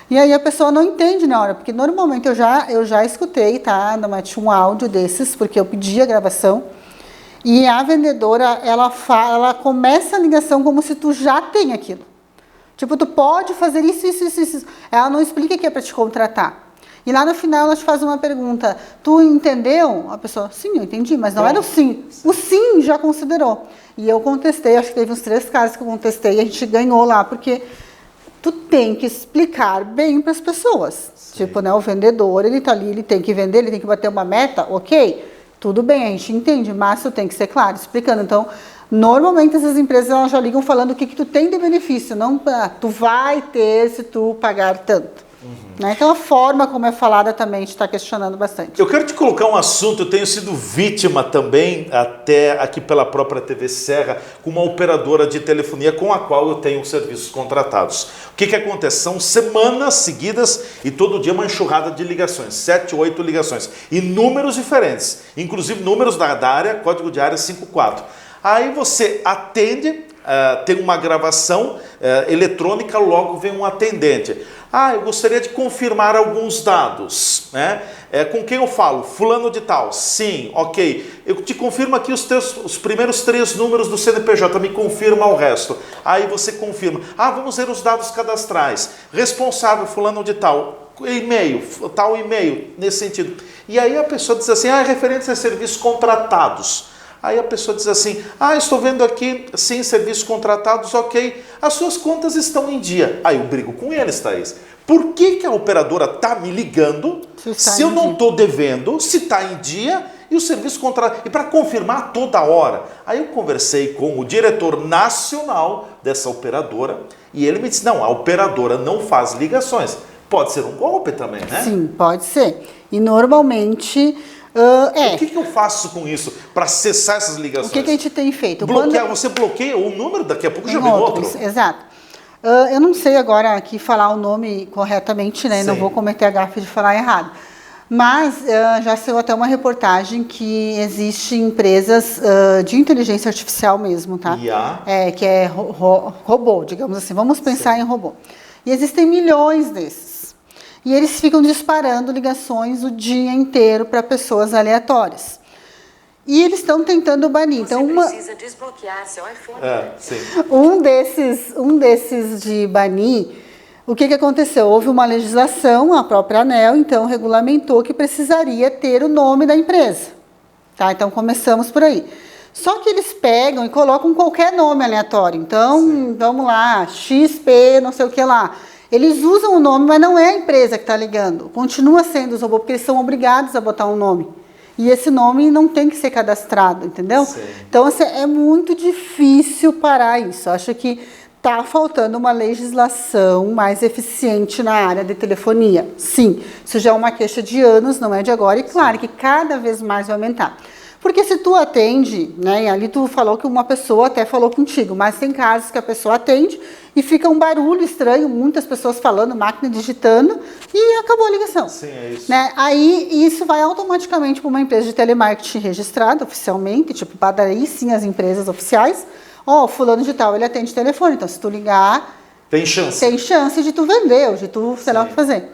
E aí a pessoa não entende na hora, porque normalmente eu já escutei, tá? Tinha um áudio desses, porque eu pedi a gravação, e a vendedora, ela começa a ligação como se tu já tem aquilo. Tipo, tu pode fazer isso. Ela não explica que é para te contratar. E lá no final ela te faz uma pergunta, tu entendeu? A pessoa, sim, eu entendi, mas não era o sim. O sim já considerou. E eu contestei, acho que teve uns 3 casos que eu contestei e a gente ganhou lá, porque tu tem que explicar bem para as pessoas. Sim. Tipo, né, o vendedor, ele tá ali, ele tem que vender, ele tem que bater uma meta, ok, tudo bem, a gente entende, mas tu tem que ser claro, explicando. Então, normalmente essas empresas elas já ligam falando o que tu tem de benefício, não tu vai ter se tu pagar tanto. Né? Então a forma como é falada também a gente está questionando bastante. Eu quero te colocar um assunto, eu tenho sido vítima também, até aqui pela própria TV Serra, com uma operadora de telefonia com a qual eu tenho serviços contratados. O que acontece? São semanas seguidas e todo dia uma enxurrada de ligações, 7, 8 ligações, e números diferentes, inclusive números da área, código de área 54. Aí você atende, tem uma gravação eletrônica, logo vem um atendente. Eu gostaria de confirmar alguns dados, né? Com quem eu falo? Fulano de tal. Sim, ok. Eu te confirmo aqui os primeiros 3 números do CNPJ, me confirma o resto. Aí você confirma. Vamos ver os dados cadastrais. Responsável, fulano de tal. E-mail, tal e-mail, nesse sentido. E aí a pessoa diz assim, referente a serviços contratados. Aí a pessoa diz assim, estou vendo aqui, sim, serviços contratados, ok, as suas contas estão em dia. Aí eu brigo com eles, Thaís. Por que a operadora está me ligando se eu não estou devendo, se está em dia e o serviço contratado? E para confirmar toda hora. Aí eu conversei com o diretor nacional dessa operadora e ele me disse, não, a operadora não faz ligações. Pode ser um golpe também, né? Sim, pode ser. E normalmente... O que eu faço com isso para cessar essas ligações? O que a gente tem feito? Você bloqueia o número, daqui a pouco já vem outro. Exato. Eu não sei agora aqui falar o nome corretamente, né? Sim. Não vou cometer a gafe de falar errado. Mas já saiu até uma reportagem que existe empresas de inteligência artificial mesmo, tá? Que é robô, digamos assim. Vamos pensar em robô. E existem milhões desses. E eles ficam disparando ligações o dia inteiro para pessoas aleatórias. E eles estão tentando banir. Então, precisa desbloquear seu iPhone. Sim. Um desses de banir, o que aconteceu? Houve uma legislação, a própria ANEEL, então, regulamentou que precisaria ter o nome da empresa. Tá? Então, começamos por aí. Só que eles pegam e colocam qualquer nome aleatório. Então, vamos lá, XP, não sei o que lá. Eles usam o nome, mas não é a empresa que está ligando. Continua sendo os robôs, porque eles são obrigados a botar um nome. E esse nome não tem que ser cadastrado, entendeu? Sim. Então, assim, é muito difícil parar isso. Acho que está faltando uma legislação mais eficiente na área de telefonia. Sim, isso já é uma queixa de anos, não é de agora. E claro que cada vez mais vai aumentar. Porque se tu atende, né, ali tu falou que uma pessoa até falou contigo, mas tem casos que a pessoa atende e fica um barulho estranho, muitas pessoas falando, máquina digitando e acabou a ligação. Sim, é isso. Né? Aí isso vai automaticamente para uma empresa de telemarketing registrada oficialmente, tipo, para aí sim as empresas oficiais. Fulano de tal, ele atende telefone, então se tu ligar... Tem chance. Tem chance de tu vender, ou de tu, sei lá o que fazer.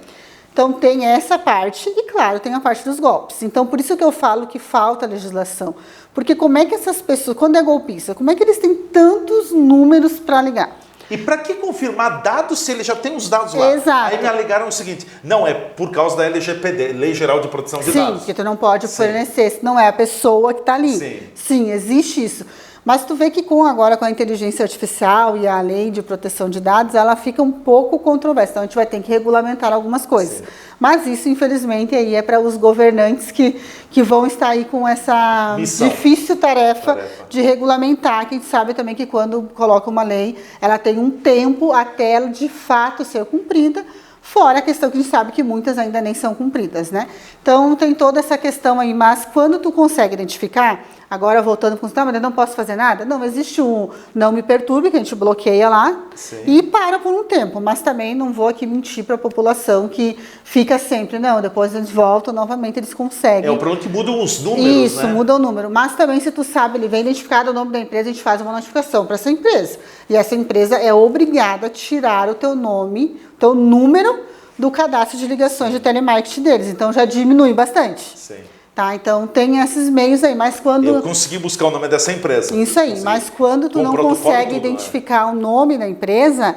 Então, tem essa parte e, claro, tem a parte dos golpes. Então, por isso que eu falo que falta legislação. Porque como é que essas pessoas, quando é golpista, como é que eles têm tantos números para ligar? E para que confirmar dados se ele já tem os dados lá? Exato. Aí me alegaram o seguinte, não, é por causa da LGPD, Lei Geral de Proteção de Dados. Sim, que tu não pode fornecer, não é a pessoa que está ali. Sim, existe isso. Mas tu vê que agora com a inteligência artificial e a lei de proteção de dados, ela fica um pouco controversa. Então a gente vai ter que regulamentar algumas coisas. Sim. Mas isso, infelizmente, aí é para os governantes que vão estar aí com essa difícil tarefa de regulamentar, que a gente sabe também que quando coloca uma lei, ela tem um tempo até ela de fato ser cumprida, fora a questão que a gente sabe que muitas ainda nem são cumpridas, né? Então tem toda essa questão aí, mas quando tu consegue identificar, agora voltando para o mas eu não posso fazer nada? Não, existe um não me perturbe, que a gente bloqueia lá. Sim. E para por um tempo, mas também não vou aqui mentir para a população que fica sempre, não, depois eles voltam, novamente eles conseguem. O problema que mudam os números, isso, né? Muda o número, mas também se tu sabe, ele vem identificado o nome da empresa, a gente faz uma notificação para essa empresa. E essa empresa é obrigada a tirar o teu nome, teu número do cadastro de ligações de telemarketing deles, então já diminui bastante. Sim. Tá? Então tem esses meios aí, mas quando... Eu consegui buscar o nome dessa empresa. Isso aí, mas quando tu não consegue identificar o nome da empresa,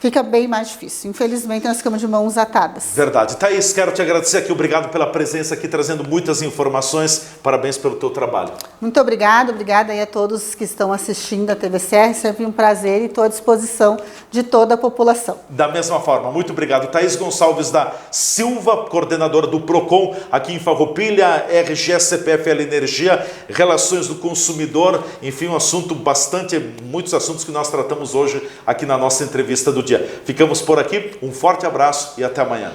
fica bem mais difícil. Infelizmente, nós ficamos de mãos atadas. Verdade. Thaís, quero te agradecer aqui. Obrigado pela presença aqui, trazendo muitas informações. Parabéns pelo teu trabalho. Muito obrigada aí a todos que estão assistindo a TVCR. Sempre um prazer e estou à disposição de toda a população. Da mesma forma, muito obrigado. Thaís Gonçalves da Silva, coordenadora do PROCON, aqui em Farroupilha, RG, CPFL Energia, Relações do Consumidor, enfim, muitos assuntos que nós tratamos hoje aqui na nossa entrevista do dia. Ficamos por aqui, um forte abraço e até amanhã.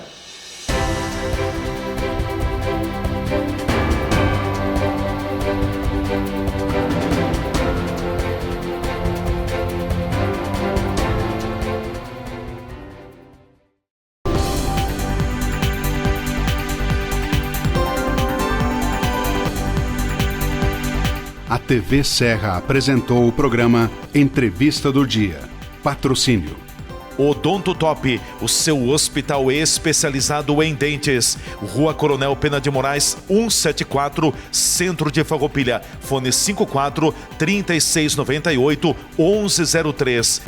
A TV Serra apresentou o programa Entrevista do Dia. Patrocínio Odonto Top, o seu hospital especializado em dentes. Rua Coronel Pena de Moraes, 174, Centro de Farroupilha. Fone 54 3698 1103.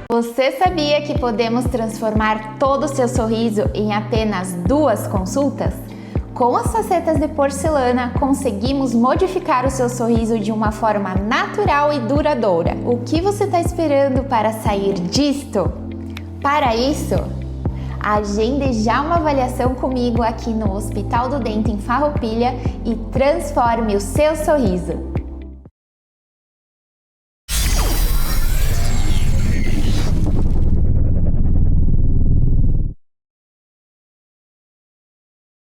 Você sabia que podemos transformar todo o seu sorriso em apenas 2 consultas? Com as facetas de porcelana, conseguimos modificar o seu sorriso de uma forma natural e duradoura. O que você está esperando para sair disto? Para isso, agende já uma avaliação comigo aqui no Hospital do Dente em Farroupilha e transforme o seu sorriso.